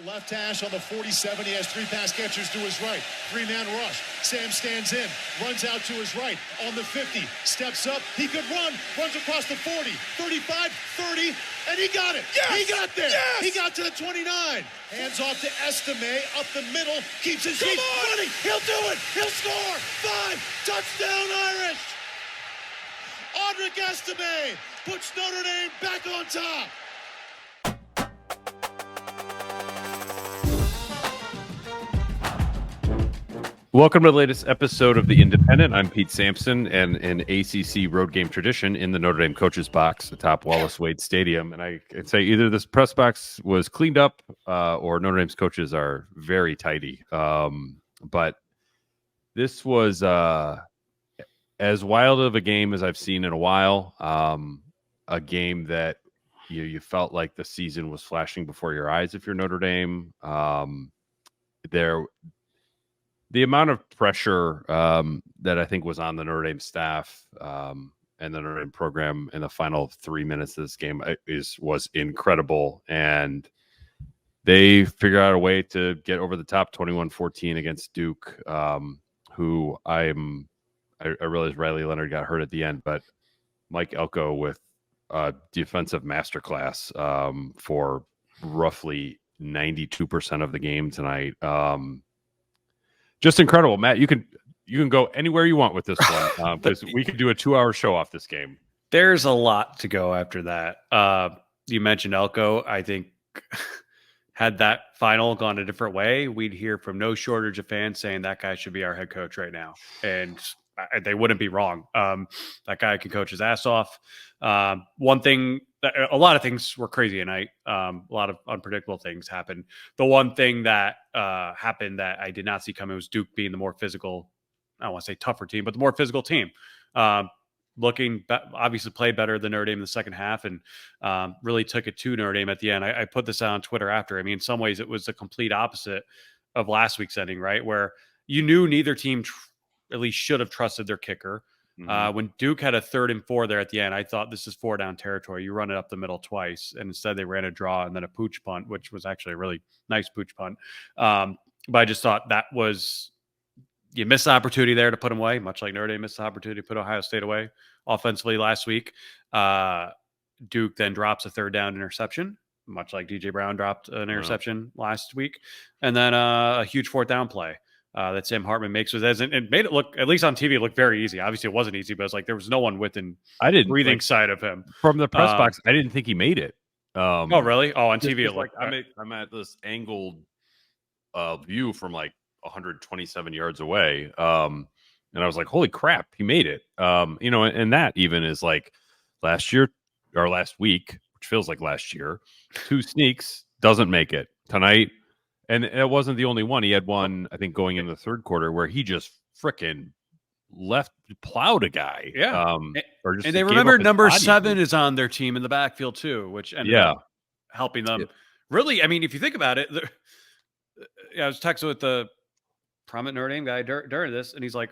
Left hash on the 47. He has three pass catchers to his right. Three-man rush. Sam stands in, runs out to his right. On the 50, steps up. He could run, runs across the 40, 35, 30, and he got it. Yes! He got there. Yes! He got to the 29. Hands off to Estime, up the middle, keeps his feet running. He'll do it. He'll score. 5, touchdown Irish. Audric Estime puts Notre Dame back on top. Welcome to the latest episode of The Independent. I'm Pete Sampson, and an ACC road game tradition in the Notre Dame coaches box atop Wallace Wade Stadium. And I'd say either this press box was cleaned up or Notre Dame's coaches are very tidy. But this was as wild of a game as I've seen in a while. A game that you felt like the season was flashing before your eyes if you're Notre Dame. The amount of pressure that I think was on the Notre Dame staff and the Notre Dame program in the final 3 minutes of this game was incredible. And they figured out a way to get over the top 21-14 against Duke, who I realized Leonard got hurt at the end, but Mike Elko with a defensive masterclass for roughly 92% of the game tonight. Just incredible, Matt. You can go anywhere you want with this one because we could do a 2-hour show off this game. There's a lot to go after that. You mentioned Elko. I think had that final gone a different way, we'd hear from no shortage of fans saying that guy should be our head coach right now, and they wouldn't be wrong. That guy can coach his ass off. One thing. A lot of things were crazy tonight. A lot of unpredictable things happened. The one thing that happened that I did not see coming was Duke being the more physical, I don't want to say tougher team, but the more physical team. Obviously played better than Notre Dame in the second half and really took it to Notre Dame at the end. I put this out on Twitter after. I mean, in some ways it was the complete opposite of last week's ending, right? Where you knew neither team at least should have trusted their kicker. When Duke had a 3rd and 4 there at the end, I thought this is 4 down territory. You run it up the middle twice, and instead they ran a draw and then a pooch punt, which was actually a really nice pooch punt. But I just thought that was you missed the opportunity there to put them away, much like Notre Dame missed the opportunity to put Ohio State away offensively last week. Duke then drops a 3rd down interception, much like DJ Brown dropped an interception last week, and then a huge 4th down play. That Sam Hartman makes and made it look, at least on TV, it looked very easy. Obviously, it wasn't easy, but it's like there was no one within breathing sight of him. From the press box, I didn't think he made it. Oh, really? Oh, on TV, it looked I'm at this angled view from like 127 yards away. And I was like, holy crap, he made it. And that even is like last week, which feels like last year, 2 sneaks, doesn't make it tonight. And it wasn't the only one. He had one, I think, going in the 3rd quarter where he just frickin' plowed a guy. Yeah. And they remember number 7 is on their team in the backfield too, which ended up helping them. Yeah. Really, I mean, if you think about it, I was texting with the prominent Notre Dame guy during this, and he's like,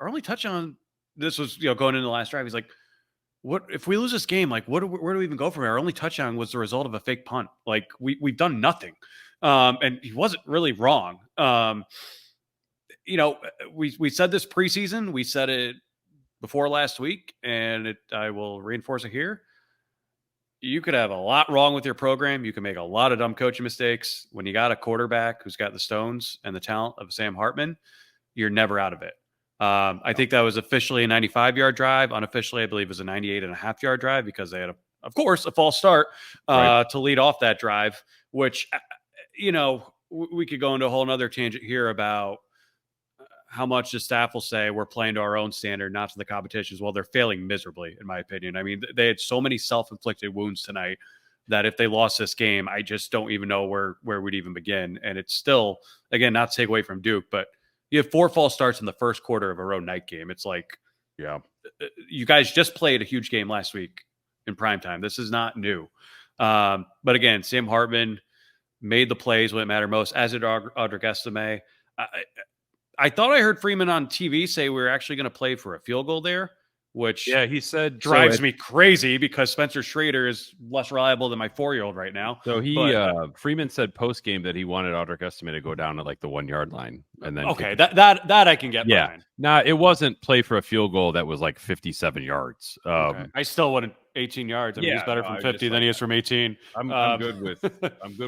our only touchdown, this was going into the last drive. He's like, what if we lose this game? Like, where do we even go from here? Our only touchdown was the result of a fake punt. Like, we've done nothing. And he wasn't really wrong. We said this preseason, we said it before last week, and I will reinforce it here. You could have a lot wrong with your program. You can make a lot of dumb coaching mistakes. When you got a quarterback who's got the stones and the talent of Sam Hartman, you're never out of it. I think that was officially a 95-yard drive. Unofficially, I believe it was a 98.5-yard drive because they had, of course, a false start to lead off that drive, which – we could go into a whole nother tangent here about how much the staff will say we're playing to our own standard, not to the competition's. Well, they're failing miserably, in my opinion. I mean, they had so many self-inflicted wounds tonight that if they lost this game, I just don't even know where we'd even begin. And it's still, again, not to take away from Duke, but you have 4 false starts in the first quarter of a road night game. It's like, you guys just played a huge game last week in primetime. This is not new. But again, Sam Hartman made the plays when it mattered most, as did Audric Estime. I thought I heard Freeman on TV say we were actually going to play for a field goal there, which he said drives me crazy because Spencer Schrader is less reliable than my 4-year-old right now. So Freeman said post game that he wanted Audric Estime to go down at like the 1 yard line, and then that I can get behind. Nah, it wasn't play for a field goal that was like 57 yards. I still wouldn't 18 yards. I mean, he's better from 50 than he is from 18. I'm good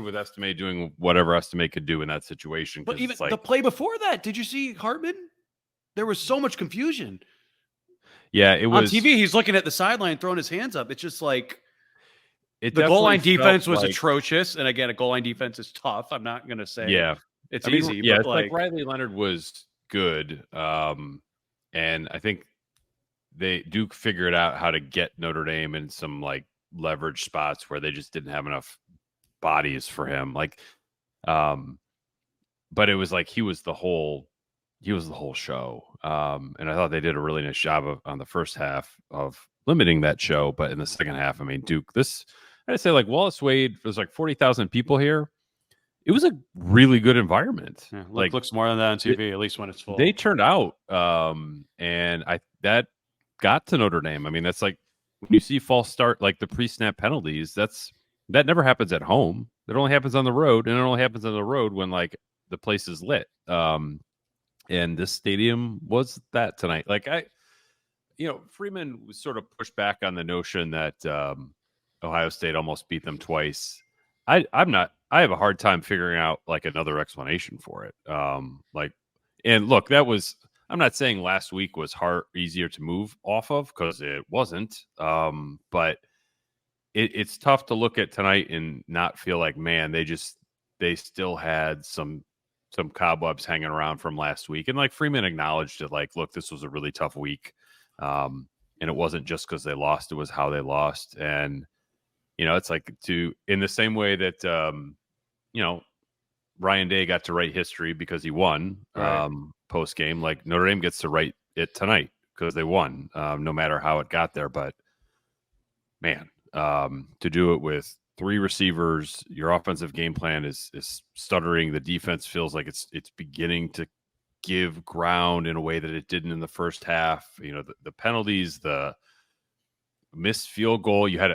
with Estime doing whatever Estime could do in that situation. But even the play before that, did you see Hartman? There was so much confusion. Yeah, it was on TV. He's looking at the sideline, throwing his hands up. It's just like the goal line defense was atrocious. And again, a goal line defense is tough. I'm not going to say it's easy. Yeah, but like Riley Leonard was good, and I think Duke figured out how to get Notre Dame in some like leverage spots where they just didn't have enough bodies for him. Like, but it was like he was the whole show. And I thought they did a really nice job on the first half of limiting that show. But in the second half, I mean, Duke, I'd say like Wallace Wade, there's like 40,000 people here. It was a really good environment. Yeah, looks more than that on TV, at least when it's full. They turned out, and that got to Notre Dame. I mean, that's like when you see false start, like the pre-snap penalties. That never happens at home. It only happens on the road, and it only happens on the road when like the place is lit. And this stadium was that tonight. Like Freeman was sort of pushed back on the notion that Ohio State almost beat them twice. I have a hard time figuring out like another explanation for it. And look, I'm not saying last week was easier to move off of, because it wasn't. But it's tough to look at tonight and not feel like, man, they still had some cobwebs hanging around from last week. And like Freeman acknowledged it, like, look, this was a really tough week. And it wasn't just because they lost, it was how they lost. And, it's like in the same way that, Ryan Day got to write history because he won post game, like Notre Dame gets to write it tonight because they won, no matter how it got there. But man, to do it with 3 receivers, your offensive game plan is stuttering. The defense feels like it's beginning to give ground in a way that it didn't in the first half. The penalties, the missed field goal. You had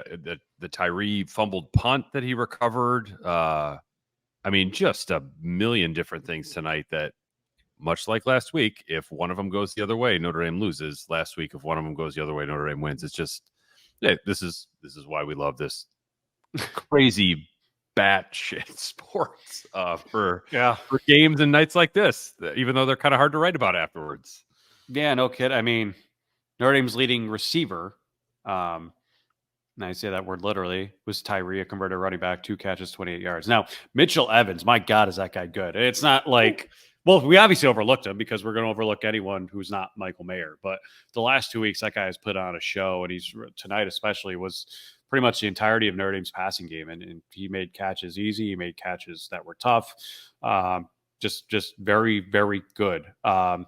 the Tyree fumbled punt that he recovered. I mean, just a million different things tonight that, much like last week, if one of them goes the other way, Notre Dame loses. Last week, if one of them goes the other way, Notre Dame wins. It's just, this is why we love this crazy batshit sports for games and nights like this, even though they're kind of hard to write about afterwards. Yeah, no kid. I mean, Notre Dame's leading receiver, and I say that word literally, was Tyree, a converted running back, 2 catches, 28 yards. Now, Mitchell Evans, my God, is that guy good? It's not like, well, we obviously overlooked him because we're going to overlook anyone who's not Michael Mayer. But the last 2 weeks, that guy has put on a show, and tonight especially was pretty much the entirety of Notre Dame's passing game. And he made catches easy. He made catches that were tough. Just very, very good. The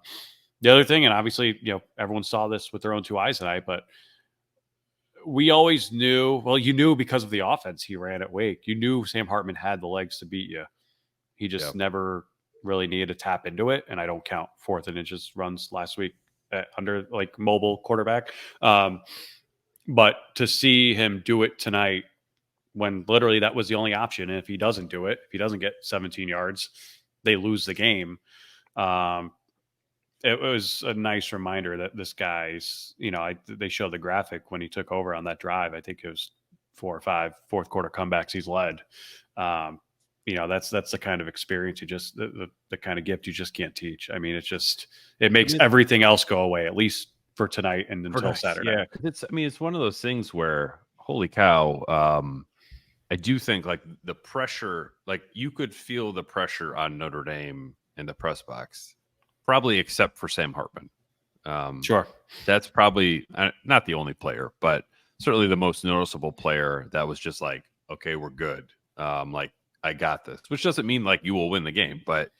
other thing, and obviously, everyone saw this with their own 2 eyes tonight, but we always knew, you knew because of the offense he ran at Wake. You knew Sam Hartman had the legs to beat you. He just never really needed to tap into it. And I don't count 4th and inches runs last week under like mobile quarterback. But to see him do it tonight when literally that was the only option. And if he doesn't do it, if he doesn't get 17 yards, they lose the game. It was a nice reminder that this guy's, they showed the graphic when he took over on that drive. I think it was 4 or 5 fourth quarter comebacks he's led. That's the kind of experience the kind of gift you just can't teach. I mean, it makes everything else go away, at least for tonight and until Saturday. Yeah, it's one of those things where, holy cow, I do think like the pressure, like you could feel the pressure on Notre Dame in the press box. Probably except for Sam Hartman. Sure. That's probably not the only player, but certainly the most noticeable player that was just like, okay, we're good. Like, I got this, which doesn't mean like you will win the game, but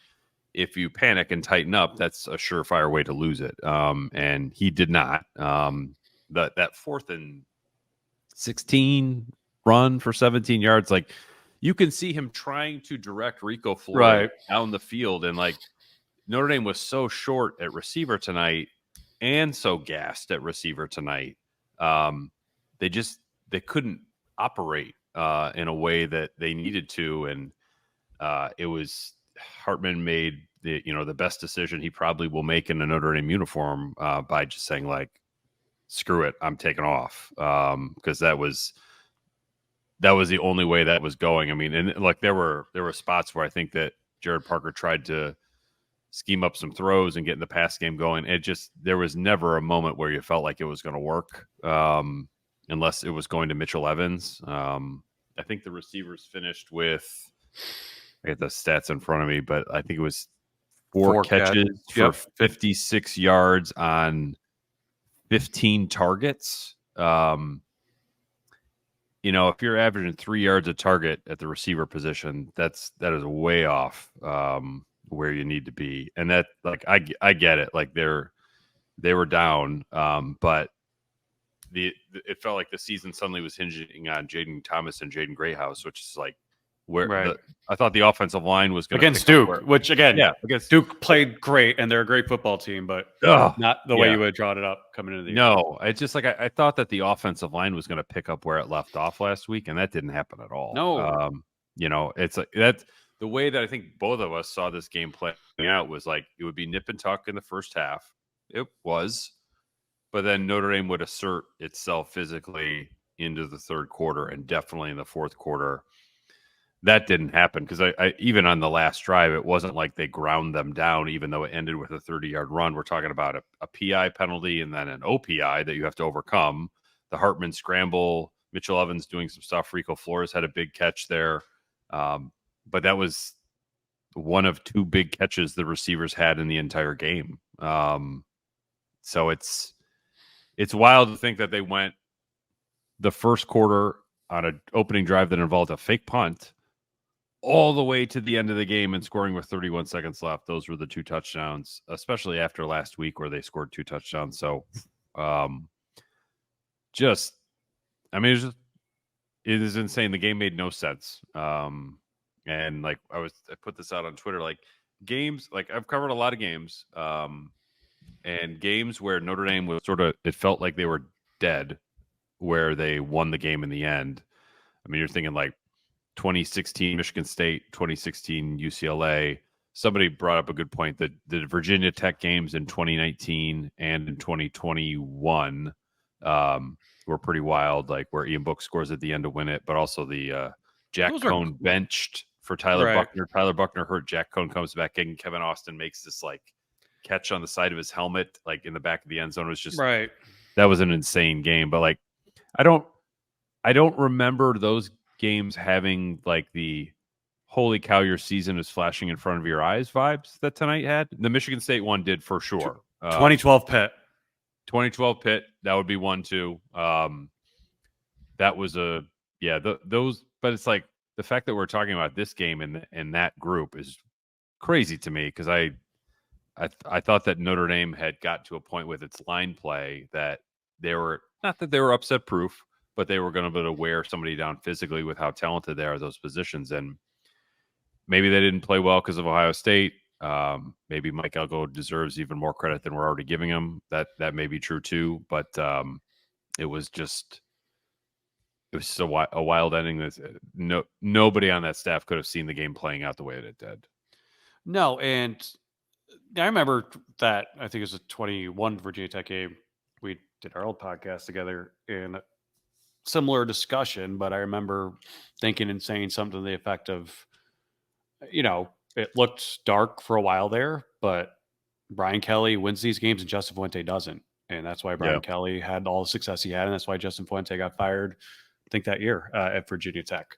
if you panic and tighten up, that's a surefire way to lose it. And he did not. That 4th and 16 run for 17 yards, like you can see him trying to direct Rico Floyd down the field, and like, Notre Dame was so short at receiver tonight, and so gassed at receiver tonight. They couldn't operate in a way that they needed to, and it was Hartman made the best decision he probably will make in a Notre Dame uniform by just saying, like, screw it, I'm taking off, because that was the only way that was going. I mean, and like there were spots where I think that Jared Parker tried to scheme up some throws and get in the pass game going. There was never a moment where you felt like it was going to work, unless it was going to Mitchell Evans. I think the receivers finished with, I get the stats in front of me, but I think it was four catches for 56 yards on 15 targets. If you're averaging 3 yards a target at the receiver position, that is way off where you need to be. And that, like, I get it. Like they were down, but it felt like the season suddenly was hinging on Jaden Thomas and Jaden Greathouse, which is like where I thought the offensive line was going to against Duke, which again, against Duke played great, and they're a great football team, but not the way you would have drawn it up coming into the year. No, it's just like I thought that the offensive line was going to pick up where it left off last week, and that didn't happen at all. No, it's like that's the way that I think both of us saw this game playing out was like it would be nip and tuck in the first half. It was, but then Notre Dame would assert itself physically into the third quarter and definitely in the fourth quarter. That didn't happen because I even on the last drive, it wasn't like they ground them down, even though it ended with a 30-yard run. We're talking about a PI penalty and then an OPI that you have to overcome. The Hartman scramble, Mitchell Evans doing some stuff. Rico Flores had a big catch there. But that was one of two big catches the receivers had in the entire game. So it's wild to think that they went the first quarter on an opening drive that involved a fake punt all the way to the end of the game and scoring with 31 seconds left. Those were the two touchdowns, especially after last week where they scored two touchdowns. So it is insane. The game made no sense. And like I put this out on Twitter, like games, like I've covered a lot of games, and games where Notre Dame was it felt like they were dead, where they won the game in the end. I mean, you're thinking like 2016 Michigan State, 2016 UCLA. Somebody brought up a good point that the Virginia Tech games in 2019 and in 2021 were pretty wild, like where Ian Book scores at the end to win it, but also the Jack Cohn benched for Tyler Buckner. Tyler Buckner hurt. Jack Cohn comes back in. Kevin Austin makes this like catch on the side of his helmet, like in the back of the end zone. It was just that was an insane game. But like, I don't remember those games having like the holy cow, your season is flashing in front of your eyes vibes that tonight had. The Michigan State one did for sure. 2012 Pitt. 2012 Pitt, that would be one too. That was those, but it's like the fact that we're talking about this game and that group is crazy to me because I thought that Notre Dame had got to a point with its line play that they were not that they were upset proof, but they were going to be able to wear somebody down physically with how talented they are at those positions. And maybe they didn't play well because of Ohio State. Maybe Mike Elko deserves even more credit than we're already giving him. That may be true too. But it was a wild ending. That nobody on that staff could have seen the game playing out the way it did. No, and I remember that. I think it was a 21 Virginia Tech game. We did our old podcast together in similar discussion, but I remember thinking and saying something to the effect of, it looked dark for a while there, but Brian Kelly wins these games and Justin Fuente doesn't. And that's why Brian Kelly had all the success he had. And that's why Justin Fuente got fired, I think, that year at Virginia Tech.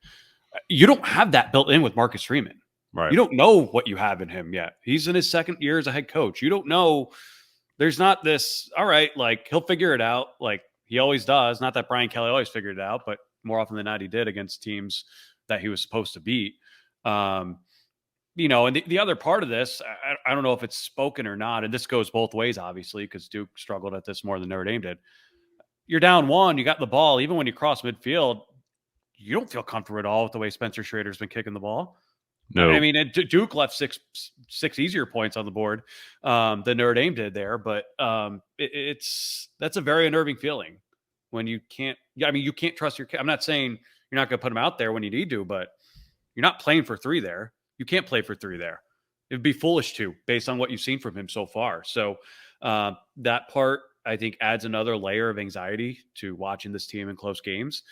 You don't have that built in with Marcus Freeman. Right. You don't know what you have in him yet. He's in his second year as a head coach. You don't know. There's not this, all right, like he'll figure it out. Like he always does. Not that Brian Kelly always figured it out, but more often than not, he did against teams that he was supposed to beat. And the other part of this, I don't know if it's spoken or not, and this goes both ways, obviously, because Duke struggled at this more than Notre Dame did. You're down one, you got the ball. Even when you cross midfield, you don't feel comfortable at all with the way Spencer Schrader's been kicking the ball. No. I mean, Duke left six easier points on the board than Notre Dame did there, but that's a very unnerving feeling when you can't. I mean, you can't trust your. I'm not saying you're not going to put them out there when you need to, but you're not playing for three there. You can't play for three there. It'd be foolish to, based on what you've seen from him so far. So that part, I think, adds another layer of anxiety to watching this team in close games.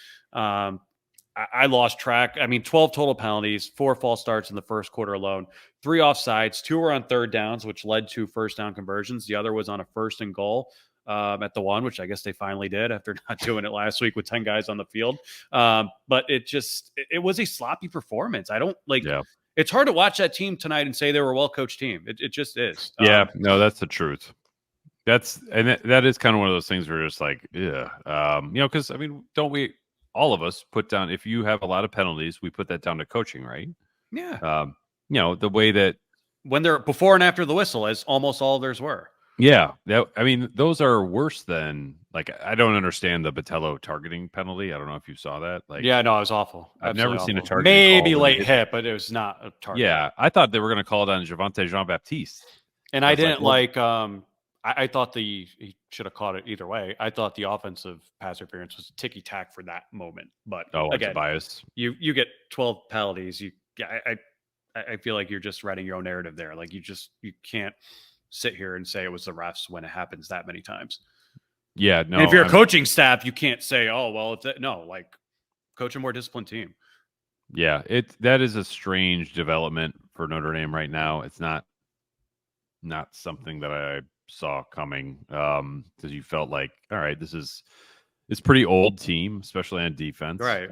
I lost track. I mean, 12 total penalties, 4 false starts in the first quarter alone, 3 offsides, 2 were on third downs, which led to first down conversions. The other was on a first and goal at the one, which I guess they finally did after not doing it last week with 10 guys on the field. But it was a sloppy performance. I don't like, It's hard to watch that team tonight and say they were a well-coached team. It just is. Yeah, no, that's the truth. That is kind of one of those things where you're just like, yeah, because I mean, don't we? All of us put down, if you have a lot of penalties, we put that down to coaching, right? Yeah. The way that when they're before and after the whistle, as almost all of theirs were. Yeah. I mean, those are worse than, like, I don't understand the Botello targeting penalty. I don't know if you saw that. Like, yeah, no, it was awful. I've never seen a target. Maybe late hit, but it was not a target. Yeah. I thought they were going to call it on Javonte Jean-Baptiste. And I didn't I thought he should have caught it either way. I thought the offensive pass interference was ticky-tack for that moment. But again, bias. You get 12 penalties. I feel like you're just writing your own narrative there. Like you can't sit here and say it was the refs when it happens that many times. Yeah, no. And if you're a coaching staff, you can't say, "Oh, well, coach a more disciplined team." Yeah, that is a strange development for Notre Dame right now. It's not something that I saw coming, because you felt like, all right, it's pretty old team, especially on defense, right?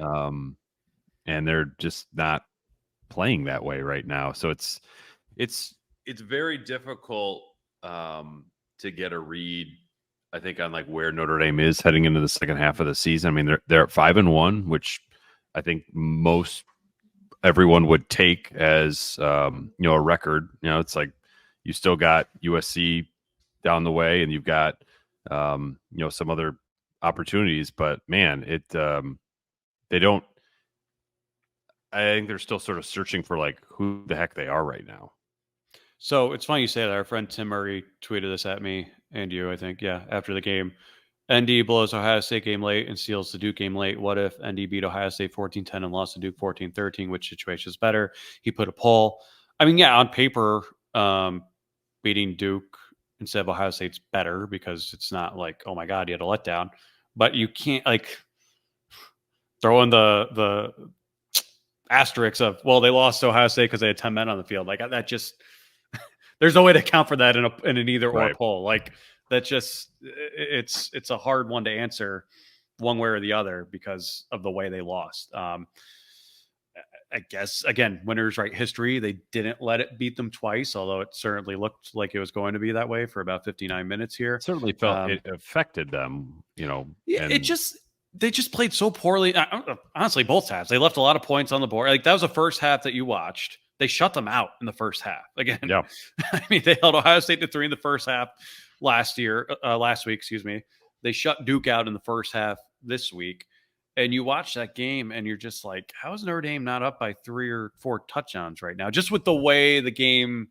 And they're just not playing that way right now. So it's very difficult to get a read, I think, on like where Notre Dame is heading into the second half of the season. I mean, they're at 5-1, which I think everyone would take as a record. It's like you still got USC down the way, and you've got some other opportunities, but man, they don't. I think they're still sort of searching for like who the heck they are right now. So it's funny you say that. Our friend Tim Murray tweeted this at me and you, I think, after the game. ND blows Ohio State game late and steals the Duke game late. What if ND beat Ohio State 14-10 and lost to Duke 14-13? Which situation is better? He put a poll. I mean, on paper, beating Duke instead of Ohio State's better because it's not like, oh my God, you had a letdown. But you can't like throw in the asterisks of, well, they lost to Ohio State because they had 10 men on the field. Like that just there's no way to account for that in an either or poll. Like that just it's a hard one to answer one way or the other because of the way they lost. I guess, again, winners write history. They didn't let it beat them twice, although it certainly looked like it was going to be that way for about 59 minutes here. It certainly felt it affected them, Yeah, they just played so poorly. Honestly, both halves. They left a lot of points on the board. Like that was the first half that you watched. They shut them out in the first half. Again, I mean, they held Ohio State to 3 in the first half last week, excuse me. They shut Duke out in the first half this week. And you watch that game and you're just like, how is Notre Dame not up by 3 or 4 touchdowns right now? Just with the way the game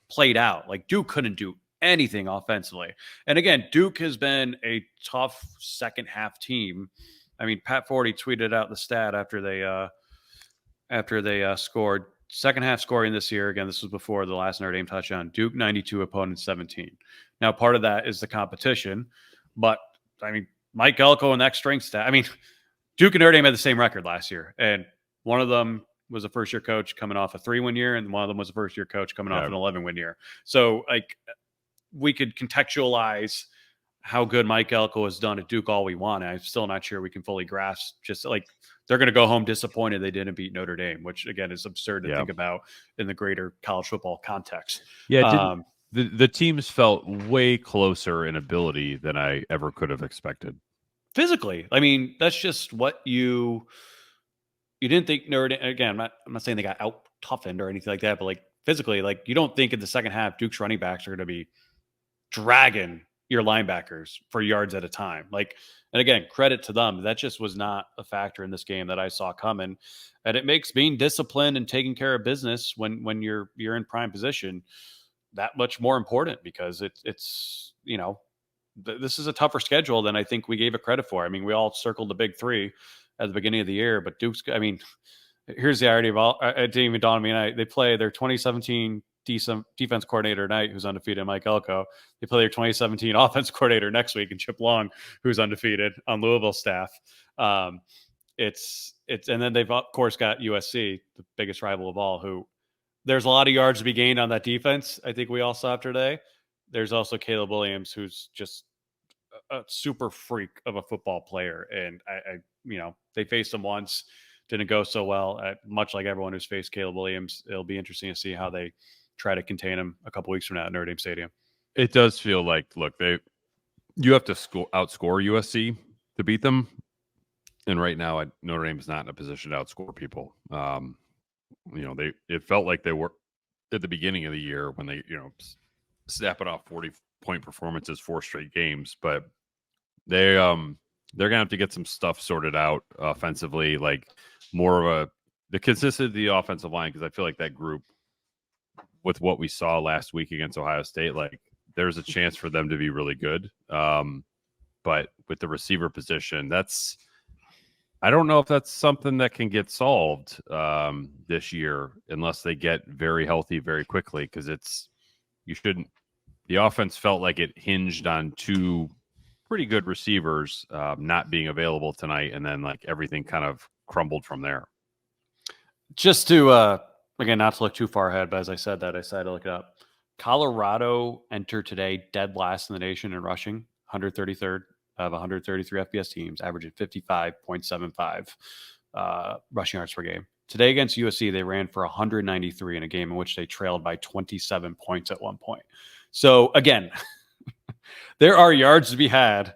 played out. Like Duke couldn't do anything offensively. And again, Duke has been a tough second half team. I mean, Pat Forty tweeted out the stat after they scored. Second half scoring this year, again, this was before the last Notre Dame touchdown, Duke 92, opponents 17. Now, part of that is the competition, but I mean, Mike Elko and that strength stat. I mean, Duke and Notre Dame had the same record last year, and one of them was a first-year coach coming off a 3-win year, and one of them was a first-year coach coming off an 11-win year. So, like, we could contextualize how good Mike Elko has done at Duke all we want. I'm still not sure we can fully grasp just like they're going to go home disappointed they didn't beat Notre Dame, which again is absurd to think about in the greater college football context. Yeah, the teams felt way closer in ability than I ever could have expected. Physically, I mean, that's just what you didn't think Notre Dame. Again, I'm not saying they got out toughened or anything like that, but like physically, like you don't think in the second half Duke's running backs are going to be dragging your linebackers for yards at a time. Like, and again, credit to them. That just was not a factor in this game that I saw coming. And it makes being disciplined and taking care of business when you're in prime position that much more important, because it's this is a tougher schedule than I think we gave it credit for. I mean, we all circled the big three at the beginning of the year, but Duke's, I mean, here's the irony of all, it didn't even dawn on me. They play their 2017 defense coordinator tonight, who's undefeated, Mike Elko. They play their 2017 offense coordinator next week, and Chip Long, who's undefeated on Louisville staff. It's and then they've of course got USC, the biggest rival of all, who there's a lot of yards to be gained on that defense. I think we all saw after today. There's also Caleb Williams, who's just a super freak of a football player. And they faced him once, didn't go so well. Much like everyone who's faced Caleb Williams, it'll be interesting to see how they try to contain him a couple weeks from now at Notre Dame Stadium. It does feel like, look, you have to outscore USC to beat them. And right now, Notre Dame is not in a position to outscore people. It felt like they were at the beginning of the year when they, snapping off 40-point performances 4 straight games, but they're gonna have to get some stuff sorted out offensively, like more of the consistency of the offensive line, because I feel like that group, with what we saw last week against Ohio State, like there's a chance for them to be really good. But with the receiver position, I don't know if that's something that can get solved this year unless they get very healthy very quickly, because the offense felt like it hinged on 2 pretty good receivers not being available tonight, and then like everything kind of crumbled from there. Just to again, not to look too far ahead, but as I said that, I decided to look it up. Colorado entered today dead last in the nation in rushing, 133rd of 133 FBS teams, averaging 55.75 rushing yards per game. Today against USC, they ran for 193 in a game in which they trailed by 27 points at one point. So again, there are yards to be had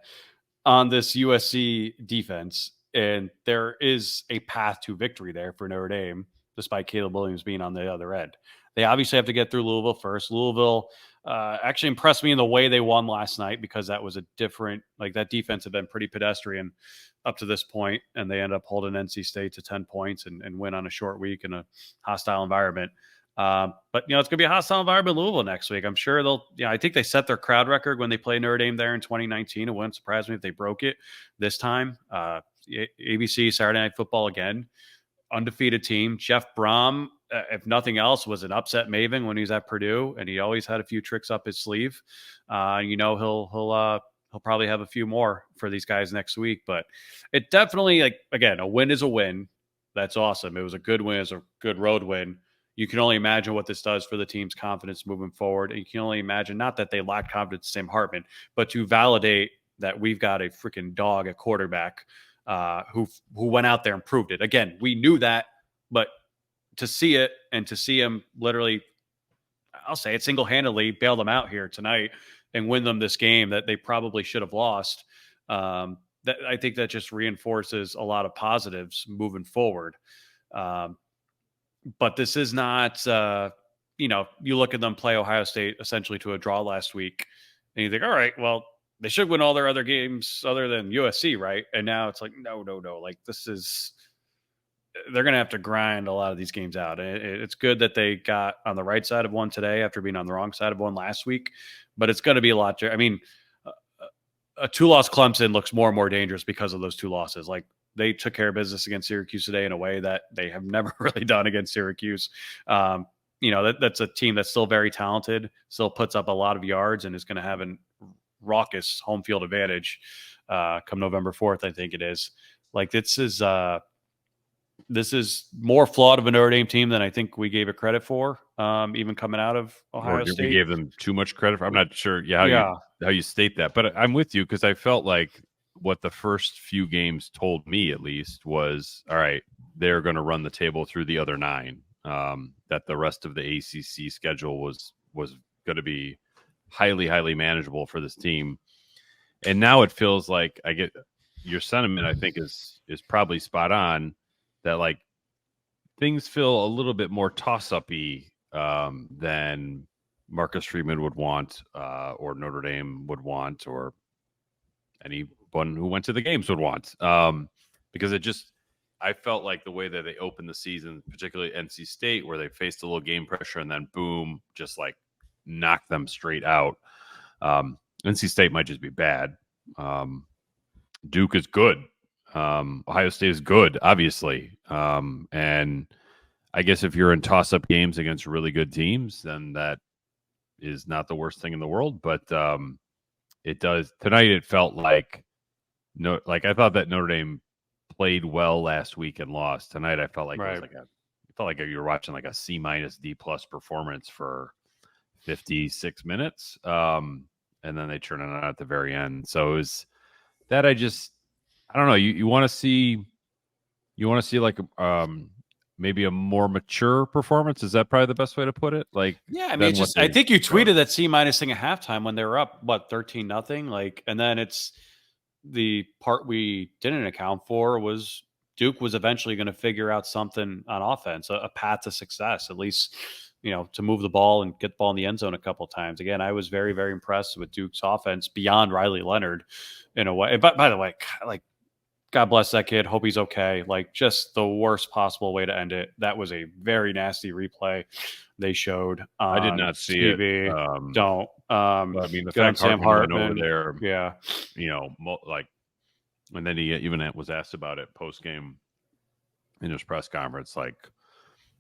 on this USC defense, and there is a path to victory there for Notre Dame, despite Caleb Williams being on the other end. They obviously have to get through Louisville first. Louisville actually impressed me in the way they won last night, because that was a different, like that defense had been pretty pedestrian up to this point, and they end up holding NC State to 10 points and win on a short week in a hostile environment. But it's going to be a hostile environment in Louisville next week. I'm sure I think they set their crowd record when they played Notre Dame there in 2019. It wouldn't surprise me if they broke it this time. ABC Saturday Night Football again, undefeated team. Jeff Brom, if nothing else, was an upset maven when he was at Purdue, and he always had a few tricks up his sleeve. He'll probably have a few more for these guys next week. But it definitely, again, a win is a win. That's awesome. It was a good win. It was a good road win. You can only imagine what this does for the team's confidence moving forward. And you can only imagine, not that they lacked confidence in Sam Hartman, but to validate that we've got a freaking dog at quarterback who went out there and proved it. Again, we knew that, but to see it and to see him literally, I'll say it, single-handedly bail them out here tonight and win them this game that they probably should have lost, that I think that just reinforces a lot of positives moving forward. But this is not, you look at them play Ohio State essentially to a draw last week, and you think, all right, well, they should win all their other games other than USC, right? And now it's like, no. Like, they're going to have to grind a lot of these games out. It's good that they got on the right side of one today after being on the wrong side of one last week, but it's going to be a lot. I mean, a 2-loss Clemson looks more and more dangerous because of those 2 losses. Like, they took care of business against Syracuse today in a way that they have never really done against Syracuse. That's a team that's still very talented, still puts up a lot of yards, and is going to have a raucous home field advantage come November 4th, I think it is. Like, this is more flawed of a Notre Dame team than I think we gave it credit for, even coming out of Ohio State. We gave them too much credit for. I'm not sure how you state that, but I'm with you, because I felt like what the first few games told me, at least, was, all right, they're going to run the table through the other 9, that the rest of the ACC schedule was going to be highly, highly manageable for this team. And now it feels like, I get your sentiment, I think is probably spot on, that like things feel a little bit more toss-up-y than Marcus Freeman would want, or Notre Dame would want, or anyone who went to the games would want. Because I felt like the way that they opened the season, particularly NC State, where they faced a little game pressure and then boom, just like knocked them straight out. NC State might just be bad. Duke is good. Ohio State is good, obviously. And I guess if you're in toss-up games against really good teams, then that is not the worst thing in the world. But it does tonight. It felt like I thought that Notre Dame played well last week and lost. Tonight I felt like it was it felt like you were watching like a C- D+ performance for 56 minutes. And then they turn it on at the very end. So it was that I don't know. You want to see like maybe a more mature performance. Is that probably the best way to put it? Like, yeah, I mean, I think you tweeted that C- thing at halftime when they were up 13-0. Like, and then it's the part we didn't account for was Duke was eventually going to figure out something on offense, a path to success, at least, to move the ball and get the ball in the end zone a couple of times. Again, I was very, very impressed with Duke's offense beyond Riley Leonard in a way. But by the way, like, God bless that kid. Hope he's okay. Like, just the worst possible way to end it. That was a very nasty replay they showed. I did not see TV. it. Don't. I mean, the fact Sam Hartman Hartman went over there, yeah, like, and then he even was asked about it post game in his press conference. Like,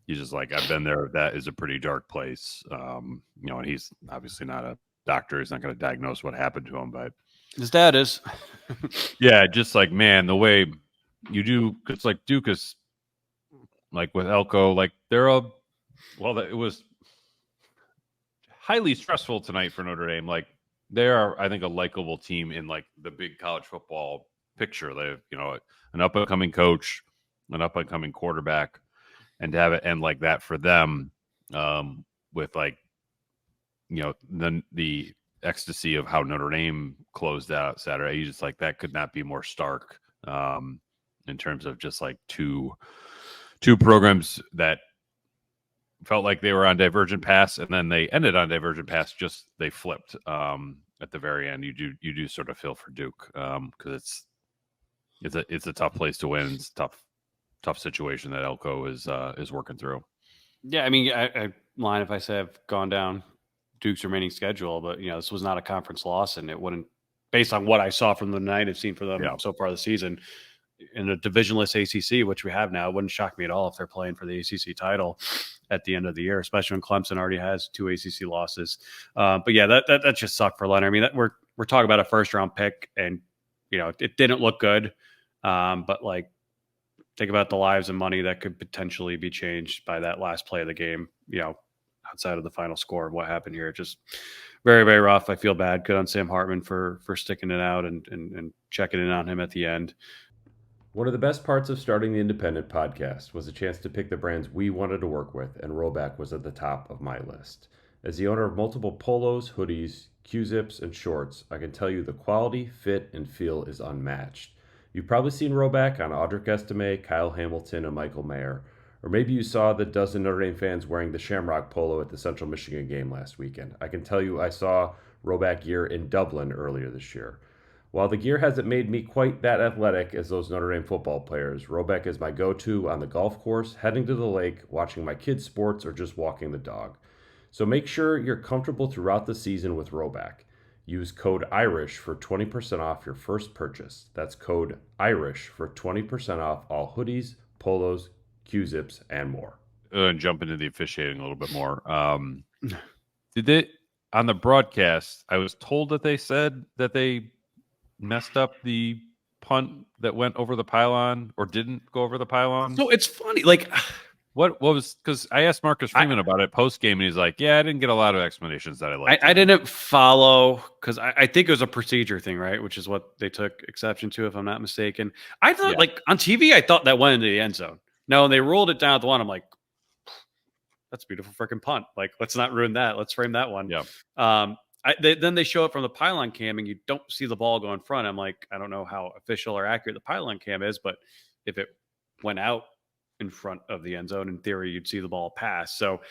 he's just like, I've been there. That is a pretty dark place. And he's obviously not a doctor. He's not going to diagnose what happened to him, but his dad is. yeah, just like, man, the way you do, because like Duke is like with Elko, like it was highly stressful tonight for Notre Dame. Like, they are, I think, a likable team in like the big college football picture. They have, an up and coming coach, an up and coming quarterback, and to have it end like that for them, with like, then the ecstasy of how Notre Dame closed out Saturday. You just like, that could not be more stark, in terms of just like two programs that felt like they were on divergent paths, and then they ended on divergent paths. Just they flipped at the very end. You do sort of feel for Duke, because it's a tough place to win. It's a tough situation that Elko is working through. Yeah, I mean, I line if I say I've gone down Duke's remaining schedule, but this was not a conference loss, and it wouldn't, based on what I saw from the night I've seen for them so far this season, in a divisionless ACC, which we have now, it wouldn't shock me at all if they're playing for the ACC title at the end of the year, especially when Clemson already has 2 ACC losses. But yeah, that just sucked for Leonard. I mean, we're talking about a first round pick, and it didn't look good. But like, think about the lives and money that could potentially be changed by that last play of the game. Outside of the final score of what happened here, just very, very rough. I feel bad. Good on Sam Hartman for sticking it out and checking in on him at the end. One of the best parts of starting the Independent podcast was a chance to pick the brands we wanted to work with, and Roback was at the top of my list. As the owner of multiple polos, hoodies, Q-zips, and shorts, I can tell you the quality, fit, and feel is unmatched. You've probably seen Roback on Audric Estime, Kyle Hamilton, and Michael Mayer. Or maybe you saw the dozen Notre Dame fans wearing the Shamrock polo at the Central Michigan game last weekend. I can tell you I saw Roback gear in Dublin earlier this year. While the gear hasn't made me quite that athletic as those Notre Dame football players, Roback is my go-to on the golf course, heading to the lake, watching my kids' sports, or just walking the dog. So make sure you're comfortable throughout the season with Roback. Use code IRISH for 20% off your first purchase. That's code IRISH for 20% off all hoodies, polos, Q-zips, and more. And jump into the officiating a little bit more. Did they, on the broadcast, I was told that they said that they messed up the punt that went over the pylon, or didn't go over the pylon. So it's funny, like, what was, because I asked Marcus Freeman about it post game, and he's like, yeah, I didn't get a lot of explanations that I liked. I didn't follow, because I think it was a procedure thing, right? Which is what they took exception to, if I'm not mistaken. I thought, like, on TV, I thought that went into the end zone. No, and they rolled it down at the one. I'm like, that's a beautiful freaking punt. Like, let's not ruin that. Let's frame that one. Yeah. Then they show it from the pylon cam, and you don't see the ball go in front. I'm like, I don't know how official or accurate the pylon cam is, but if it went out in front of the end zone. In theory, you'd see the ball pass. So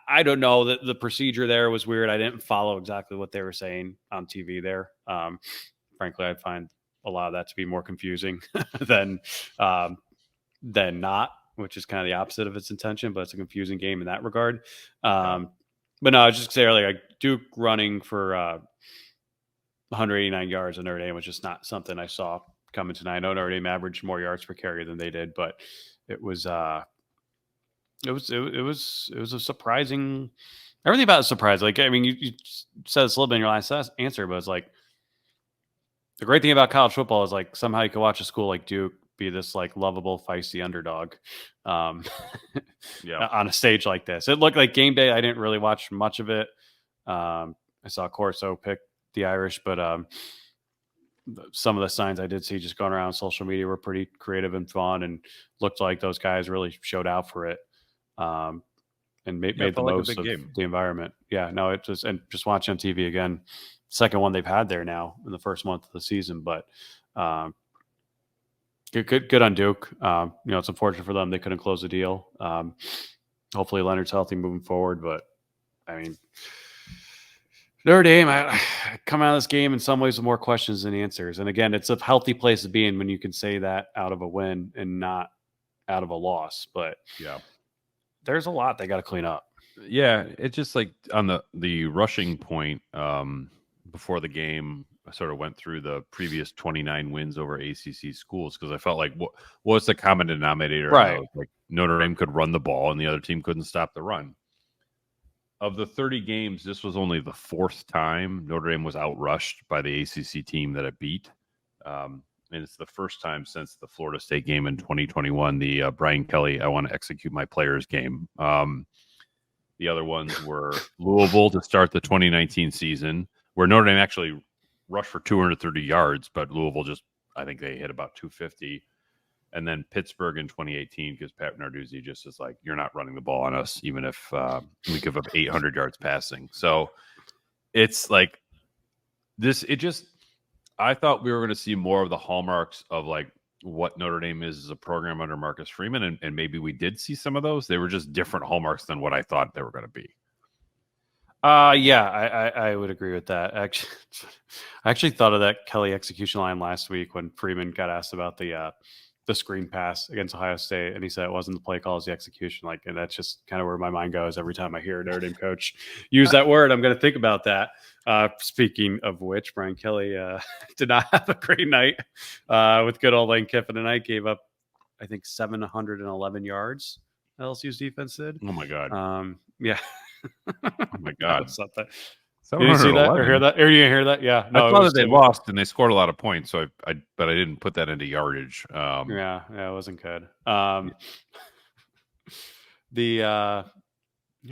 I don't know that the procedure there was weird. I didn't follow exactly what they were saying on TV there. Frankly, I find a lot of that to be more confusing than not, which is kind of the opposite of its intention, but it's a confusing game in that regard. But no, I was just saying earlier, like Duke running for 189 yards in Notre Dame was just not something I saw coming tonight. I know Notre Dame averaged more yards per carry than they did, but it was a surprising. Everything about it surprised. Like, I mean, you said this a little bit in your last answer, but it's like the great thing about college football is like somehow you can watch a school like Duke be this like lovable, feisty underdog on a stage like this. It looked like game day. I didn't really watch much of it. I saw Corso pick the Irish, but some of the signs I did see just going around social media were pretty creative and fun, and looked like those guys really showed out for it, and made the most of the environment. Yeah, no, it just, and just watching on TV again, second one they've had there now in the first month of the season, but good on Duke. It's unfortunate for them they couldn't close the deal. Hopefully Leonard's healthy moving forward, but I mean, Notre Dame, I come out of this game in some ways with more questions than answers. And again, it's a healthy place to be in when you can say that out of a win and not out of a loss. But yeah, there's a lot they got to clean up. Yeah, it's just like on the rushing point before the game, I sort of went through the previous 29 wins over ACC schools because I felt like what's the common denominator? Right. Like Notre Dame could run the ball and the other team couldn't stop the run. Of the 30 games, this was only the fourth time Notre Dame was outrushed by the ACC team that it beat. And it's the first time since the Florida State game in 2021, the Brian Kelly, I want to execute my players game. The other ones were Louisville to start the 2019 season, where Notre Dame actually rushed for 230 yards, but Louisville I think they hit about 250. And then Pittsburgh in 2018, because Pat Narduzzi just is like, you're not running the ball on us, even if we give up 800 yards passing. So it's like this. I thought we were going to see more of the hallmarks of like what Notre Dame is as a program under Marcus Freeman. And maybe we did see some of those. They were just different hallmarks than what I thought they were going to be. Yeah, I would agree with that. Actually, I actually thought of that Kelly execution line last week when Freeman got asked about the screen pass against Ohio State, and he said it wasn't the play call, it's the execution. Like, and that's just kind of where my mind goes every time I hear a Notre Dame coach use that word. I'm going to think about that. Speaking of which, Brian Kelly did not have a great night with good old Lane Kiffin tonight. Gave up, I think, 711 yards. LSU's defense did. Oh my God. Yeah. Oh my God. Did you see that or hear that? Or you didn't hear that? Yeah. No, I thought that they lost and they scored a lot of points. So but I didn't put that into yardage. Yeah, it wasn't good.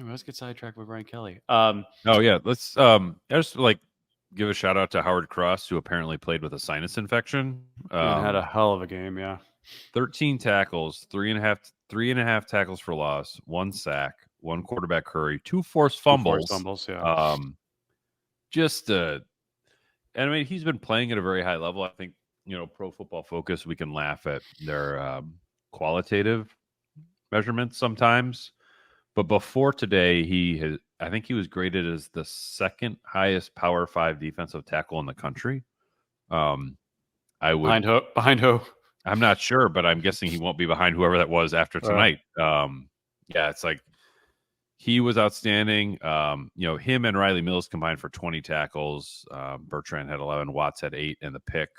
Let's get sidetracked with Brian Kelly. Let's just like give a shout out to Howard Cross, who apparently played with a sinus infection. Had a hell of a game. Yeah. 13 tackles, three and a half tackles for loss, 1 sack, 1 quarterback hurry, 2 forced fumbles. Yeah. And I mean, he's been playing at a very high level. I think, Pro Football Focus, we can laugh at their qualitative measurements sometimes. But before today, I think he was graded as the second highest Power 5 defensive tackle in the country. Behind who? I'm not sure, but I'm guessing he won't be behind whoever that was after tonight. It's like he was outstanding. Him and Riley Mills combined for 20 tackles. Bertrand had 11, Watts had 8, and the pick.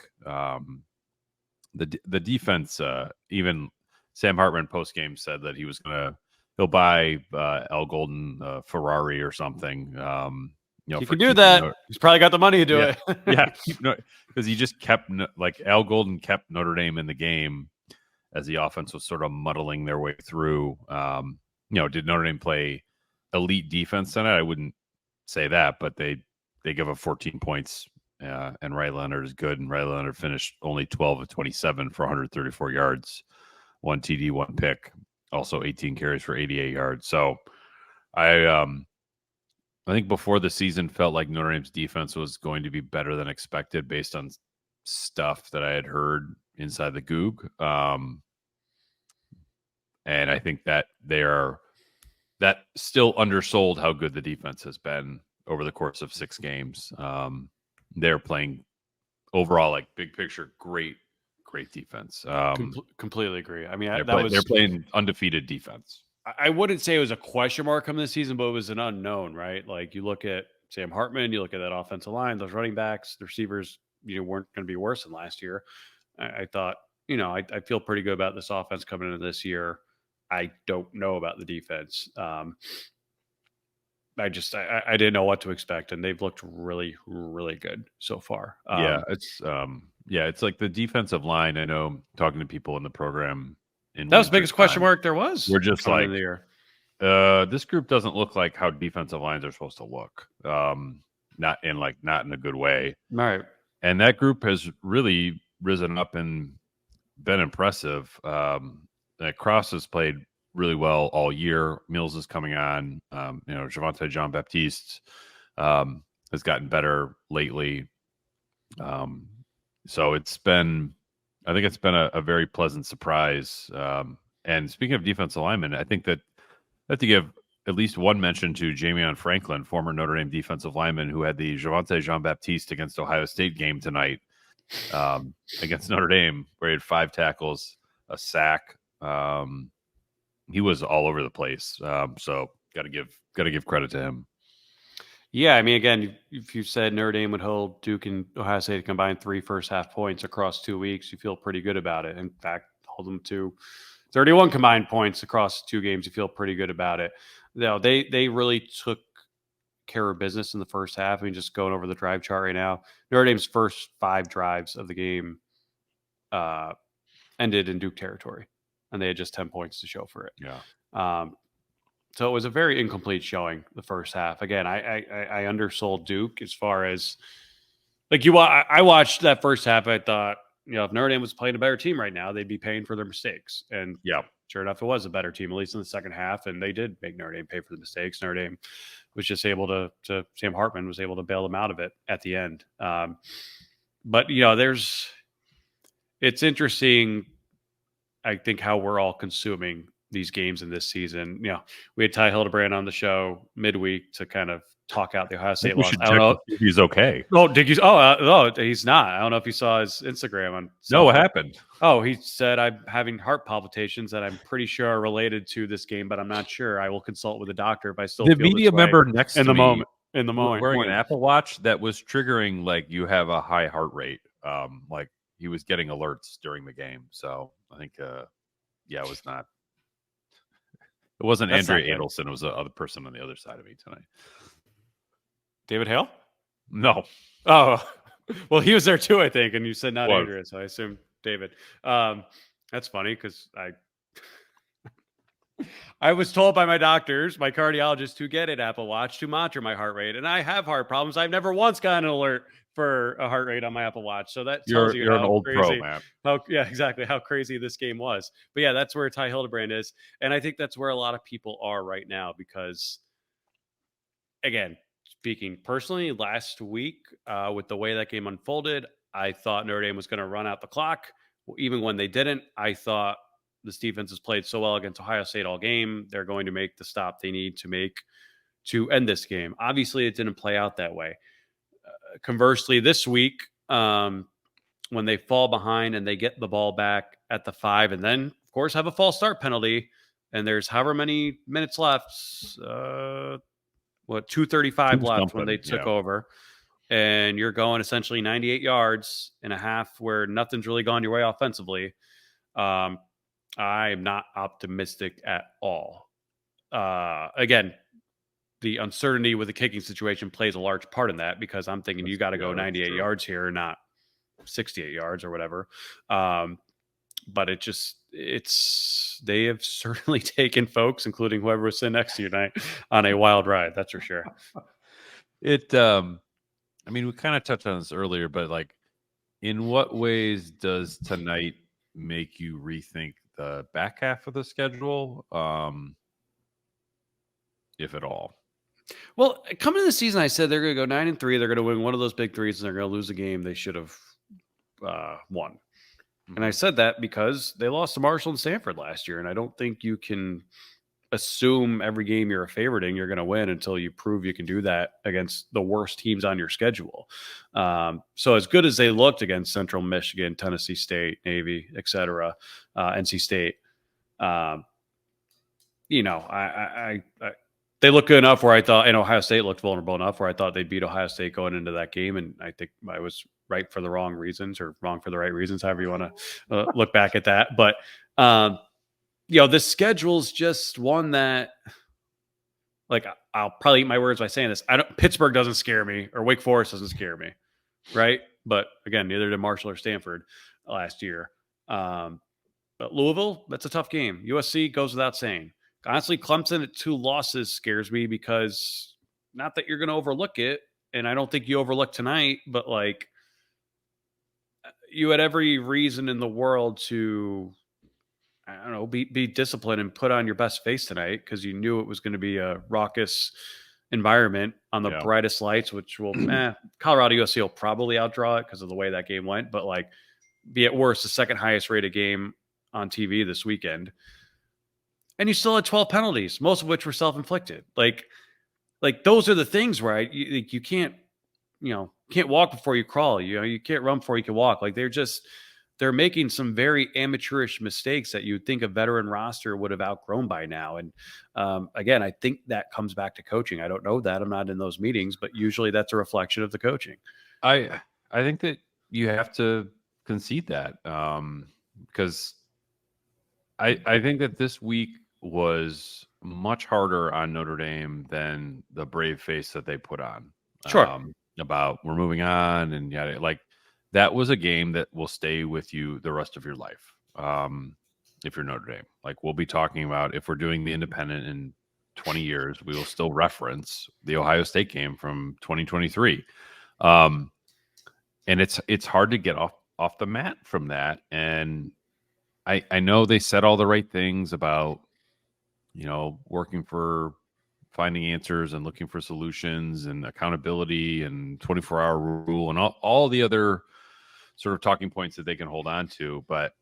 The defense, even Sam Hartman postgame said that he'll buy L. Golden Ferrari or something. He can do that. He's probably got the money to do it. Yeah, because he just kept Al Golden kept Notre Dame in the game as the offense was sort of muddling their way through. Did Notre Dame play elite defense tonight? I wouldn't say that, but they give up 14 points, and Riley Leonard is good. And Riley Leonard finished only 12 of 27 for 134 yards, 1 TD, 1 pick, also 18 carries for 88 yards. So I think before the season felt like Notre Dame's defense was going to be better than expected based on stuff that I had heard inside the Goog. And I think that that still undersold how good the defense has been over the course of 6 games. They're playing overall, like big picture, great defense. Completely agree. I mean, they're playing undefeated defense. I wouldn't say it was a question mark coming this season, but it was an unknown, right? Like you look at Sam Hartman, you look at that offensive line, those running backs, the receivers, weren't going to be worse than last year. I thought, I feel pretty good about this offense coming into this year. I don't know about the defense. I didn't know what to expect, and they've looked really, really good so far. It's like the defensive line. I know talking to people in the program, that was the biggest question mark there was. We're just like, the year. This group doesn't look like how defensive lines are supposed to look. Not in a good way. Right. And that group has really risen up and been impressive. Cross has played really well all year. Mills is coming on. Javonte Jean-Baptiste has gotten better lately. So I think it's been a very pleasant surprise. And speaking of defensive linemen, I think that I have to give at least one mention to Jamion Franklin, former Notre Dame defensive lineman, who had the Javonte Jean-Baptiste against Ohio State game tonight against Notre Dame, where he had 5 tackles, a sack. He was all over the place. So got to give credit to him. Yeah, I mean, again, if you said Notre Dame would hold Duke and Ohio State to combine 3 first-half points across 2 weeks, you feel pretty good about it. In fact, hold them to 31 combined points across 2 games, you feel pretty good about it. They really took care of business in the first half. I mean, just going over the drive chart right now, Notre Dame's first 5 drives of the game ended in Duke territory, and they had just 10 points to show for it. Yeah. So it was a very incomplete showing the first half. Again, I undersold Duke as far as I watched that first half. I thought, if Notre Dame was playing a better team right now, they'd be paying for their mistakes. And yeah, sure enough, it was a better team, at least in the second half. And they did make Notre Dame pay for the mistakes. Notre Dame was just able to Sam Hartman was able to bail them out of it at the end. But it's interesting, I think, how we're all consuming these games in this season. We had Ty Hildebrand on the show midweek to kind of talk out the Ohio State loss. I don't know if he's okay. Oh, no, he's not. I don't know if you saw his Instagram on. No, what happened? Oh, he said, I'm having heart palpitations that I'm pretty sure are related to this game, but I'm not sure. I will consult with a doctor if I still the feel media this way member next in to the me moment. In the moment, wearing an Apple Watch that was triggering you have a high heart rate. He was getting alerts during the game. So I think, it was not. It wasn't Andrea Adelson. It was the other person on the other side of me tonight. David Hale? No. Oh, well, he was there too, I think. And you said not Andrea, so I assumed David. That's funny because I was told by my doctors, my cardiologist, to get an Apple Watch to monitor my heart rate. And I have heart problems. I've never once gotten an alert for a heart rate on my Apple Watch. So that tells you're an old crazy, pro, man. Exactly how crazy this game was. But yeah, that's where Ty Hildebrand is. And I think that's where a lot of people are right now because, again, speaking personally, last week with the way that game unfolded, I thought Notre Dame was going to run out the clock. Even when they didn't, I thought this defense has played so well against Ohio State all game. They're going to make the stop they need to make to end this game. Obviously, it didn't play out that way. Conversely, this week, when they fall behind and they get the ball back at the 5 and then, of course, have a false start penalty, and there's however many minutes left, 2:35 left when they took over, and you're going essentially 98 yards in a half where nothing's really gone your way offensively. I'm not optimistic at all. Again, the uncertainty with the kicking situation plays a large part in that because I'm thinking you got to go 98 yards here, not 68 yards or whatever. But they have certainly taken folks, including whoever was sitting next to you tonight, on a wild ride. That's for sure. We kind of touched on this earlier, but in what ways does tonight make you rethink the back half of the schedule? If at all. Well, coming into the season, I said they're going to go 9-3. They're going to win one of those big threes, and they're going to lose a game they should have won. And I said that because they lost to Marshall and Stanford last year. And I don't think you can assume every game you're a favorite in, you're going to win until you prove you can do that against the worst teams on your schedule. So as good as they looked against Central Michigan, Tennessee State, Navy, etc., NC State, they look good enough where I thought, and Ohio State looked vulnerable enough where I thought they'd beat Ohio State going into that game. And I think I was right for the wrong reasons, or wrong for the right reasons, however you want to look back at that. But, the schedule's just one that, like, I'll probably eat my words by saying this. Pittsburgh doesn't scare me, or Wake Forest doesn't scare me, right? But again, neither did Marshall or Stanford last year. But Louisville, that's a tough game. USC goes without saying. Honestly, Clemson at 2 losses scares me, because not that you're going to overlook it, and I don't think you overlook tonight, but like, you had every reason in the world to, I don't know, be disciplined and put on your best face tonight, because you knew it was going to be a raucous environment on the brightest lights, which will, Colorado USC will probably outdraw it because of the way that game went, but like, be at worst the second highest rated game on TV this weekend. And you still had 12 penalties, most of which were self-inflicted. Like those are the things where you can't walk before you crawl. You can't run before you can walk. Like, they're making some very amateurish mistakes that you'd think a veteran roster would have outgrown by now. And again, I think that comes back to coaching. I don't know that. I'm not in those meetings, but usually that's a reflection of the coaching. I think that you have to concede that, because I think that this week was much harder on Notre Dame than the brave face that they put on. Sure. About we're moving on, and like, that was a game that will stay with you the rest of your life. If you're Notre Dame, like, we'll be talking about, if we're doing the independent in 20 years, we will still reference the Ohio State game from 2023. And it's hard to get off the mat from that. And I know they said all the right things about, working for finding answers and looking for solutions and accountability and 24-hour rule and all the other sort of talking points that they can hold on to. But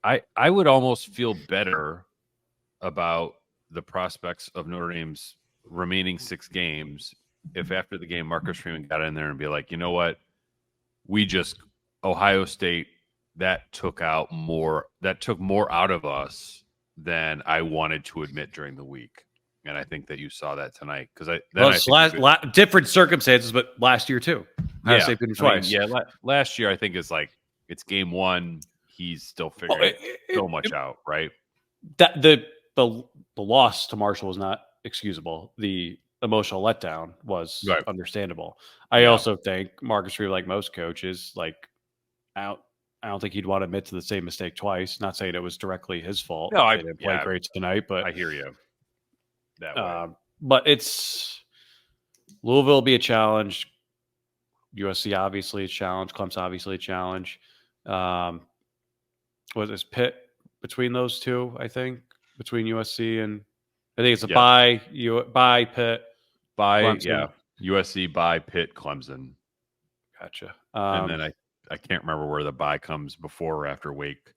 I would almost feel better about the prospects of Notre Dame's remaining 6 games if after the game Marcus Freeman got in there and be like, you know what, Ohio State, that took more out of us than I wanted to admit during the week. And I think that you saw that tonight, because different circumstances, but last year too. Ohio State beat him twice. Last year I think is like, it's game 1. He's still figuring so much out, right? That the loss to Marshall was not excusable. The emotional letdown was understandable. I also think Marcus Freeman, like most coaches, like, I don't think he'd want to admit to the same mistake twice. Not saying it was directly his fault. No, they didn't play great tonight, but I hear you. That way. But Louisville will be a challenge. USC obviously a challenge. Clemson obviously a challenge. Was this Pitt between those two? I think between USC and I think it's a bye Pitt, Clemson. USC bye Pitt, Clemson. Gotcha. And then I can't remember where the bye comes before or after Wake.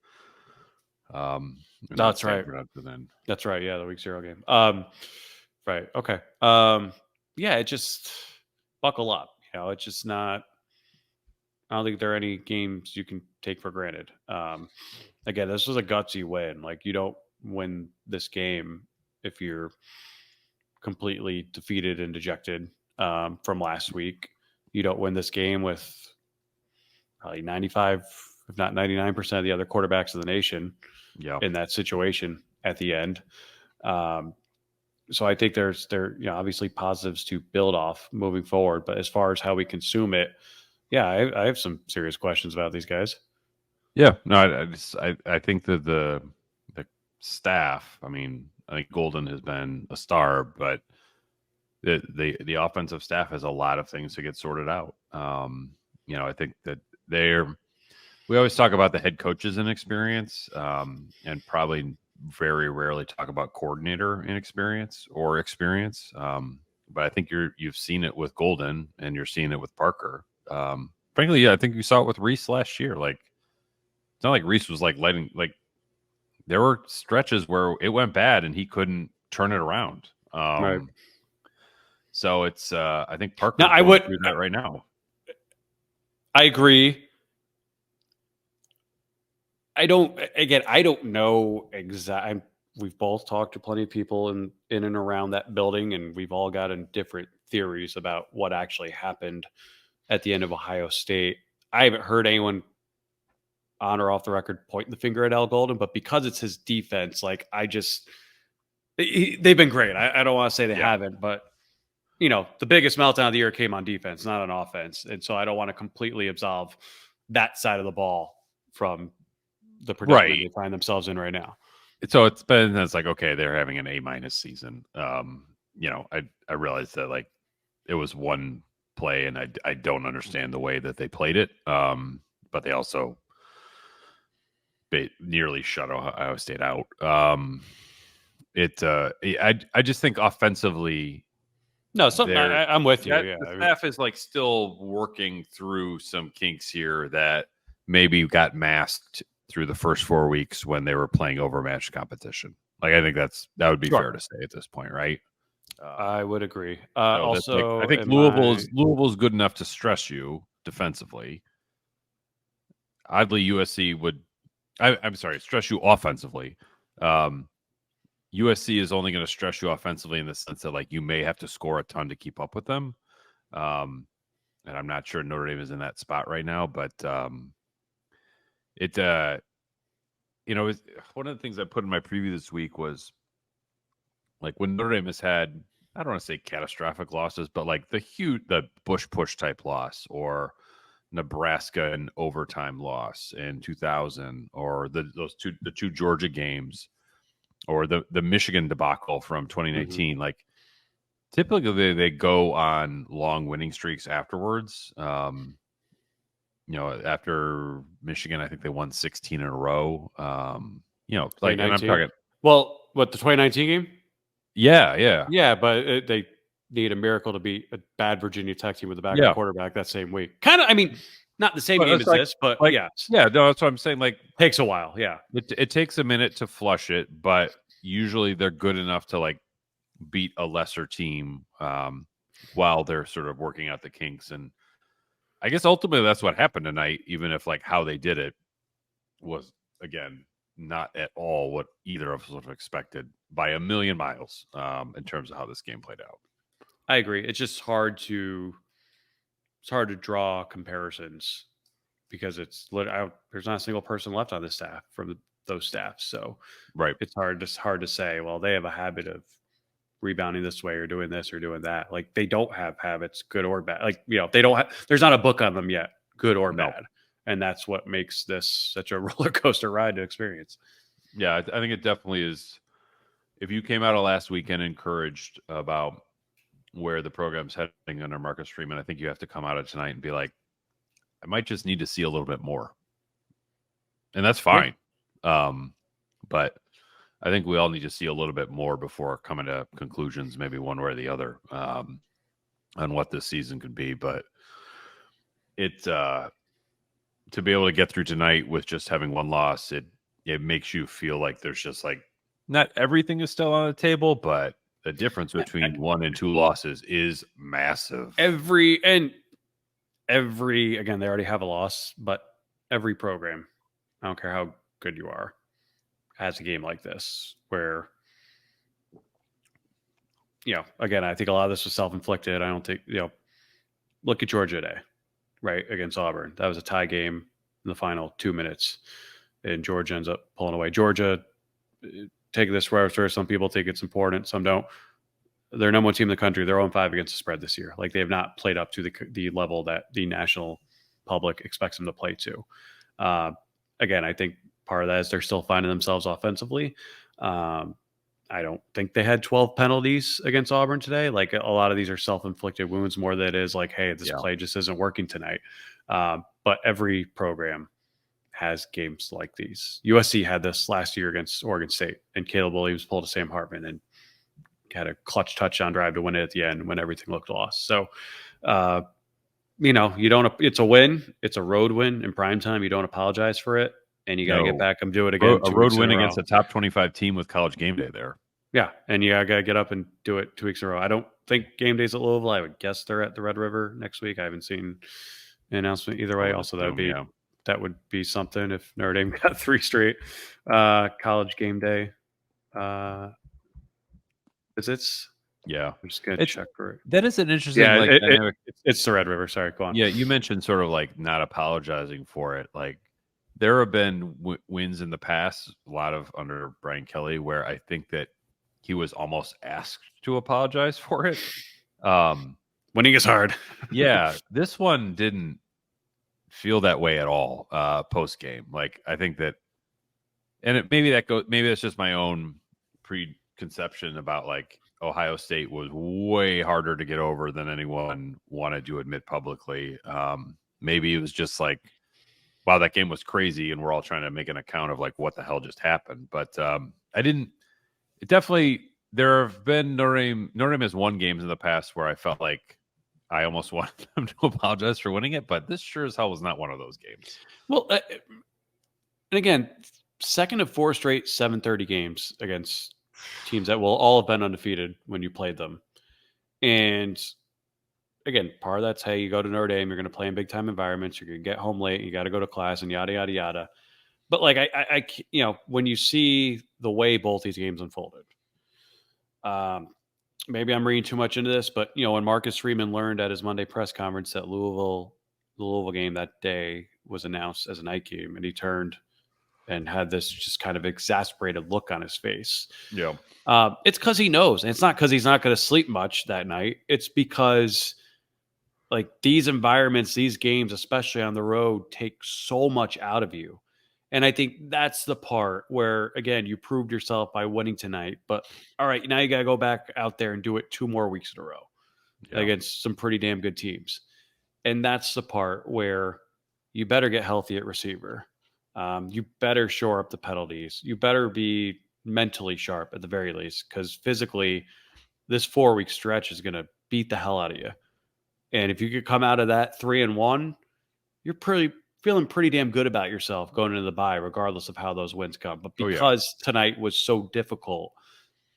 That's right. That's right. Yeah, the week 0 game. Right. Okay. It just buckle up. It's just not. I don't think there are any games you can take for granted. Again, this was a gutsy win. Like, you don't win this game if you're completely defeated and dejected from last week. You don't win this game with probably 95, if not 99% of the other quarterbacks of the nation in that situation at the end. So I think there obviously positives to build off moving forward. But as far as how we consume it, I have some serious questions about these guys. Yeah, no, I think that the staff, I think Golden has been a star, but the offensive staff has a lot of things to get sorted out. I think that we always talk about the head coach's inexperience, and probably very rarely talk about coordinator inexperience or experience. But I think you've seen it with Golden, and you're seeing it with Parker. Frankly, I think you saw it with Reese last year. Like, it's not like Reese was there were stretches where it went bad and he couldn't turn it around. Right. So it's I think Parker's Now, going through that right now. I agree. I don't know exactly. We've both talked to plenty of people in and around that building, and we've all gotten different theories about what actually happened at the end of Ohio State. I haven't heard anyone on or off the record pointing the finger at Al Golden, but because it's his defense, they've been great. I don't want to say they haven't, but the biggest meltdown of the year came on defense, not on offense. And so I don't want to completely absolve that side of the ball from the predicament they find themselves in right now. So it's like, okay, they're having an A- season. I realized that it was one play and I don't understand the way that they played it. But they also nearly shut Ohio State out. I just think offensively. No, I'm with you. The staff is still working through some kinks here that maybe got masked through the first 4 weeks when they were playing overmatched competition. I think that would be fair to say at this point, right? I would agree. I think Louisville's good enough to stress you defensively. Oddly, USC would. I'm sorry, stress you offensively. USC is only going to stress you offensively in the sense that you may have to score a ton to keep up with them. And I'm not sure Notre Dame is in that spot right now, but one of the things I put in my preview this week was when Notre Dame has had, I don't want to say catastrophic losses, but the Bush push type loss, or Nebraska an overtime loss in 2000, or the two Georgia games, or the Michigan debacle from 2019. Mm-hmm. Typically they go on long winning streaks afterwards. After Michigan, I think they won 16 in a row. And I'm talking. Well, what, the 2019 game? Yeah. But they need a miracle to beat a bad Virginia Tech team with a backup quarterback that same week. Kind of, not the same game as this, but yes. Yeah, no, that's what I'm saying. Takes a while. Yeah. It takes a minute to flush it, but usually they're good enough to beat a lesser team while they're sort of working out the kinks. And I guess ultimately that's what happened tonight, even if how they did it was, again, not at all what either of us would have expected by a million miles in terms of how this game played out. I agree. It's just hard to draw comparisons because there's not a single person left on the staff from those staffs. So it's hard to say, well, they have a habit of rebounding this way or doing this or doing that. They don't have habits, good or bad. They don't have, there's not a book on them yet, good or bad. And that's what makes this such a roller coaster ride to experience. Yeah, I think it definitely is. If you came out of last weekend encouraged about where the program's heading under Marcus Freeman, I think you have to come out of tonight and be like, I might just need to see a little bit more. And that's fine. Yeah. But I think we all need to see a little bit more before coming to conclusions, maybe one way or the other, on what this season could be. But to be able to get through tonight with just having one loss, it makes you feel like there's just not everything is still on the table, but the difference between 1 and 2 losses is massive. Again, they already have a loss, but every program, I don't care how good you are, has a game like this where, again, I think a lot of this was self-inflicted. I don't think, look at Georgia today, right, against Auburn. That was a tie game in the final 2 minutes, and Georgia ends up pulling away. Georgia, take this where some people think it's important, some don't. They're number 1 team in the country. They're 0-5 against the spread this year. They have not played up to the level that the national public expects them to play to. Again, I think part of that is they're still finding themselves offensively. I don't think they had 12 penalties against Auburn today. A lot of these are self-inflicted wounds more than it is hey, this play just isn't working tonight. But every program has games like these. USC had this last year against Oregon State, and Caleb Williams pulled a Sam Hartman and had a clutch touchdown drive to win it at the end when everything looked lost. So, you don't, it's a win. It's a road win in prime time. You don't apologize for it. and you got to get back and do it again. A road win against a top 25 team with College game day there. Yeah, and you got to get up and do it 2 weeks in a row. I don't think game days at Louisville. I would guess they're at the Red River next week. I haven't seen an announcement either way. Also, that would be something if Notre Dame got 3 straight College game day visits. Yeah, I'm just gonna check for it. That is an interesting. Yeah, it's the Red River. Sorry, go on. Yeah, you mentioned sort of like not apologizing for it. Like there have been wins in the past, a lot of under Brian Kelly, where I think that he was almost asked to apologize for it. Winning is hard. Yeah, this one didn't feel that way at all post game. Like I think that, and maybe that's just my own preconception about like Ohio State was way harder to get over than anyone wanted to admit publicly. Maybe it was just like, wow, that game was crazy, and we're all trying to make an account of like what the hell just happened. But there have been Notre Dame has won games in the past where I felt like I almost wanted them to apologize for winning it, but this sure as hell was not one of those games. Well, and again, second of 4 straight 7:30 games against teams that will all have been undefeated when you played them. And again, part of that's, hey, you go to Notre Dame, you're going to play in big time environments, you're going to get home late, you got to go to class and yada, yada, yada. But like, I when you see the way both these games unfolded, maybe I'm reading too much into this, but when Marcus Freeman learned at his Monday press conference that the Louisville game that day was announced as a night game, and he turned and had this just kind of exasperated look on his face. Yeah. It's because he knows. And it's not because he's not going to sleep much that night. It's because like these environments, these games, especially on the road, take so much out of you. And I think that's the part where, again, you proved yourself by winning tonight. But all right, now you got to go back out there and do it 2 more weeks in a row against some pretty damn good teams. And that's the part where you better get healthy at receiver. You better shore up the penalties. You better be mentally sharp at the very least, because physically this 4-week stretch is going to beat the hell out of you. And if you could come out of that 3-1, you're feeling pretty damn good about yourself going into the bye, regardless of how those wins come. But because tonight was so difficult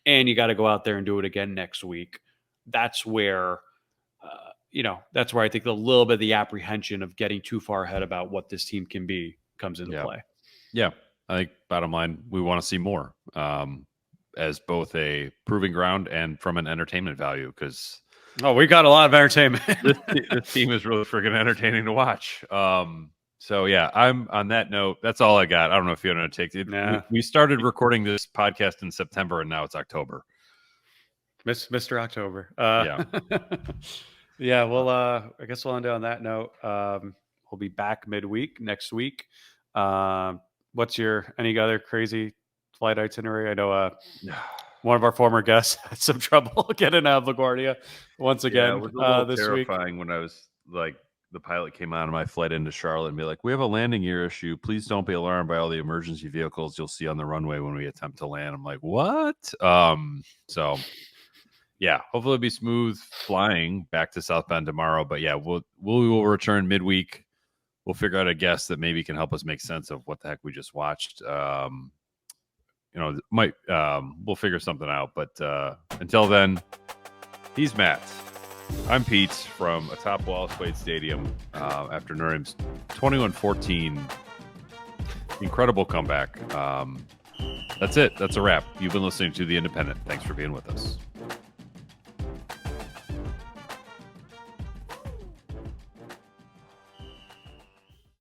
and you got to go out there and do it again next week, that's where, that's where I think a little bit of the apprehension of getting too far ahead about what this team can be comes into play. Yeah. I think bottom line, we want to see more as both a proving ground and from an entertainment value, because we got a lot of entertainment. this team is really freaking entertaining to watch. So yeah, I'm on that note. That's all I got. I don't know if you want to take it. Nah. We started recording this podcast in September, and now it's October. Mr. October. Yeah. Yeah. Well, I guess we'll end on that note. We'll be back midweek next week. What's any other crazy flight itinerary? I know one of our former guests had some trouble getting out of LaGuardia once again it was a little this terrifying week. when I was like, the pilot came on my flight into Charlotte and be like, we have a landing gear issue. Please don't be alarmed by all the emergency vehicles you'll see on the runway when we attempt to land. I'm like, what? So yeah, hopefully it'll be smooth flying back to South Bend tomorrow. But yeah, we will return midweek. We'll figure out a guest that maybe can help us make sense of what the heck we just watched. We'll figure something out. But until then, he's Matt. I'm Pete from atop Wallace Wade Stadium after Notre Dame's 21-14 incredible comeback. That's it. That's a wrap. You've been listening to The Independent. Thanks for being with us.